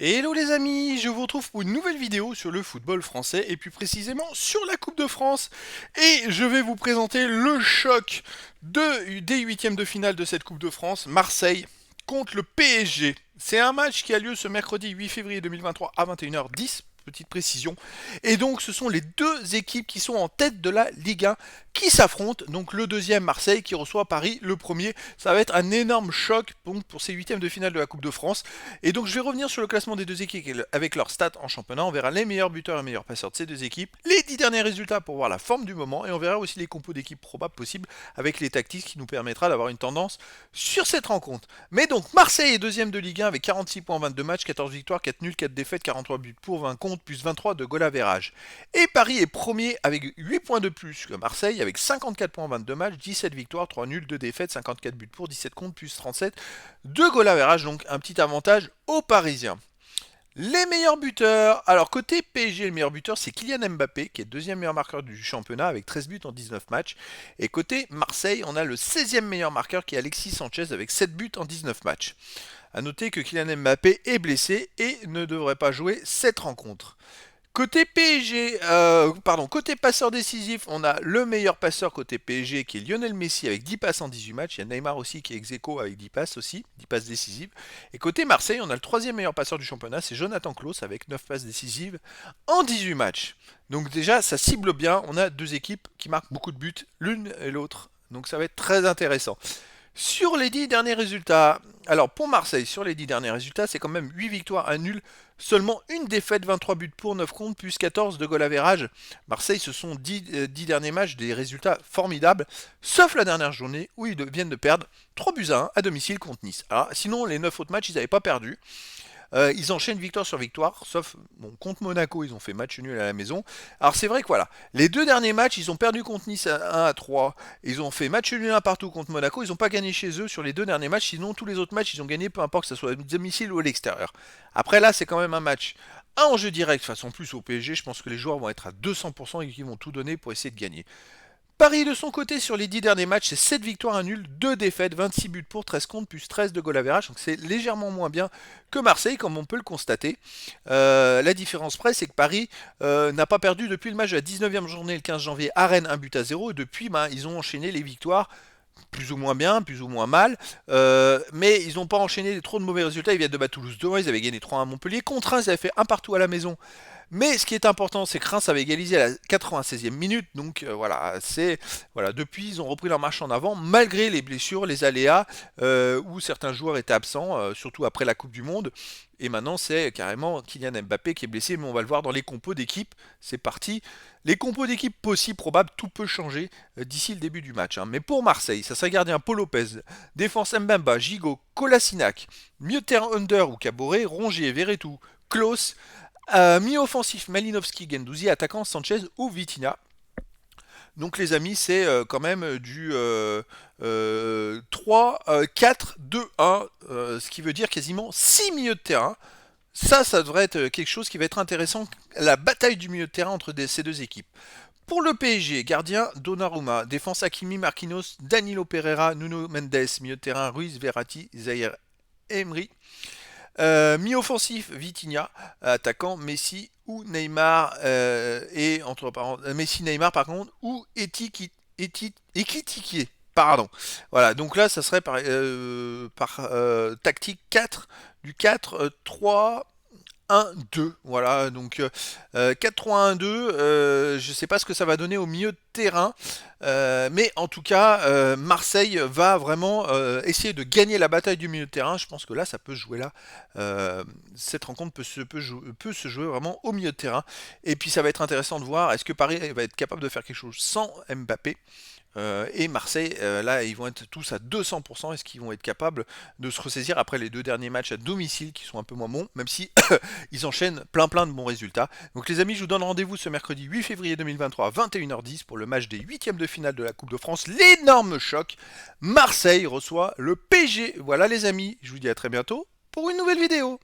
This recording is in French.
Hello les amis, je vous retrouve pour une nouvelle vidéo sur le football français et plus précisément sur la Coupe de France. Et je vais vous présenter le choc des huitièmes de finale de cette Coupe de France, Marseille contre le PSG. C'est un match qui a lieu ce mercredi 8 février 2023 à 21h10. Petite précision. Et donc ce sont les deux équipes qui sont en tête de la Ligue 1 qui s'affrontent. Donc le deuxième Marseille qui reçoit Paris le premier. Ça va être un énorme choc pour ces huitièmes de finale de la Coupe de France. Et donc je vais revenir sur le classement des deux équipes avec leurs stats en championnat. On verra les meilleurs buteurs et les meilleurs passeurs de ces deux équipes, les 10 derniers résultats pour voir la forme du moment, et on verra aussi les compos d'équipes probables possibles avec les tactiques qui nous permettra d'avoir une tendance sur cette rencontre. Mais donc Marseille est deuxième de Ligue 1 avec 46 points en 22 matchs, 14 victoires, 4 nuls, 4 défaites, 43 buts pour 20 contre, plus 23 de goal average. Et Paris est premier avec 8 points de plus que Marseille avec 54 points en 22 matchs, 17 victoires, 3 nuls, 2 défaites, 54 buts pour, 17 contre, plus 37 de goal average, donc un petit avantage aux Parisiens. Les meilleurs buteurs. Alors, côté PSG, le meilleur buteur, c'est Kylian Mbappé, qui est deuxième meilleur marqueur du championnat avec 13 buts en 19 matchs. Et côté Marseille, on a le 16e meilleur marqueur qui est Alexis Sanchez avec 7 buts en 19 matchs. A noter que Kylian Mbappé est blessé et ne devrait pas jouer cette rencontre. Côté PSG, côté passeur décisif, on a le meilleur passeur côté PSG qui est Lionel Messi avec 10 passes en 18 matchs. Il y a Neymar aussi qui est ex aequo avec 10 passes aussi, 10 passes décisives. Et côté Marseille, on a le troisième meilleur passeur du championnat, c'est Jonathan Klaus avec 9 passes décisives en 18 matchs. Donc déjà, ça cible bien. On a deux équipes qui marquent beaucoup de buts, l'une et l'autre. Donc ça va être très intéressant. Sur les 10 derniers résultats, alors pour Marseille, sur les 10 derniers résultats, c'est quand même 8 victoires, 1 nul, seulement une défaite, 23 buts pour, 9 contre, plus 14 de goal average. Marseille, ce sont 10 derniers matchs, des résultats formidables, sauf la dernière journée où ils viennent de perdre 3 buts à 1 à domicile contre Nice. Alors, sinon, les 9 autres matchs, ils n'avaient pas perdu. Ils enchaînent victoire sur victoire, sauf contre Monaco, ils ont fait match nul à la maison. Alors c'est vrai que voilà, les deux derniers matchs, ils ont perdu contre Nice 1 à 3, ils ont fait match nul 1 partout contre Monaco, ils n'ont pas gagné chez eux sur les deux derniers matchs, sinon tous les autres matchs, ils ont gagné, peu importe que ce soit à domicile ou à l'extérieur. Après là, c'est quand même un match à enjeu direct, face en plus au PSG, je pense que les joueurs vont être à 200% et qu'ils vont tout donner pour essayer de gagner. Paris de son côté sur les 10 derniers matchs, c'est 7 victoires, 1 nul, 2 défaites, 26 buts pour, 13 contre, plus 13 de goal average. Donc c'est légèrement moins bien que Marseille, comme on peut le constater. La différence près, c'est que Paris n'a pas perdu depuis le match de la 19e journée, le 15 janvier, à Rennes, 1 but à 0. Et depuis, ils ont enchaîné les victoires plus ou moins bien, plus ou moins mal, mais ils n'ont pas enchaîné trop de mauvais résultats. Ils viennent de battre Toulouse 2-1, ils avaient gagné 3-1 à Montpellier. Contre 1, ils avaient fait un partout à la maison. Mais ce qui est important, c'est que Reims avait égalisé à la 96e minute. Donc voilà, depuis ils ont repris leur marche en avant malgré les blessures, les aléas où certains joueurs étaient absents, surtout après la Coupe du Monde. Et maintenant c'est carrément Kylian Mbappé qui est blessé, mais on va le voir dans les compos d'équipe. C'est parti. Les compos d'équipe possibles, probables, tout peut changer d'ici le début du match. Mais pour Marseille, ça serait gardien Paul Lopez, défense Mbemba, Gigot, Kolasinac, milieu de terrain Under ou Caboret, Rongier, Verretou, Klaus. Mi-offensif, Malinowski, Gendouzi, attaquant Sanchez ou Vitinha. Donc les amis, c'est quand même du 3, 4, 2, 1, ce qui veut dire quasiment 6 milieux de terrain. Ça devrait être quelque chose qui va être intéressant, la bataille du milieu de terrain entre ces deux équipes. Pour le PSG, gardien Donnarumma, défense Hakimi, Marquinhos, Danilo Pereira, Nuno Mendes, milieu de terrain Ruiz, Verratti, Zahir Emery. Mi-offensif, Vitinha, attaquant Messi ou Neymar, et entre parenthèses, Messi, Neymar par contre, ou Ekitiquier. Pardon. Voilà, donc là, ça serait par tactique 4, du 4, 3, 1-2. Voilà, donc 4-3-1-2. Je ne sais pas ce que ça va donner au milieu de terrain. Mais en tout cas, Marseille va vraiment essayer de gagner la bataille du milieu de terrain. Je pense que là, ça peut jouer là. Cette rencontre peut se jouer vraiment au milieu de terrain. Et puis, ça va être intéressant de voir est-ce que Paris va être capable de faire quelque chose sans Mbappé. Et Marseille, là, ils vont être tous à 200%. Est-ce qu'ils vont être capables de se ressaisir après les deux derniers matchs à domicile qui sont un peu moins bons, même si ils enchaînent plein de bons résultats. Donc les amis, je vous donne rendez-vous ce mercredi 8 février 2023 à 21h10 pour le match des huitièmes de finale de la Coupe de France. L'énorme choc. Marseille reçoit le PSG. Voilà les amis, je vous dis à très bientôt pour une nouvelle vidéo.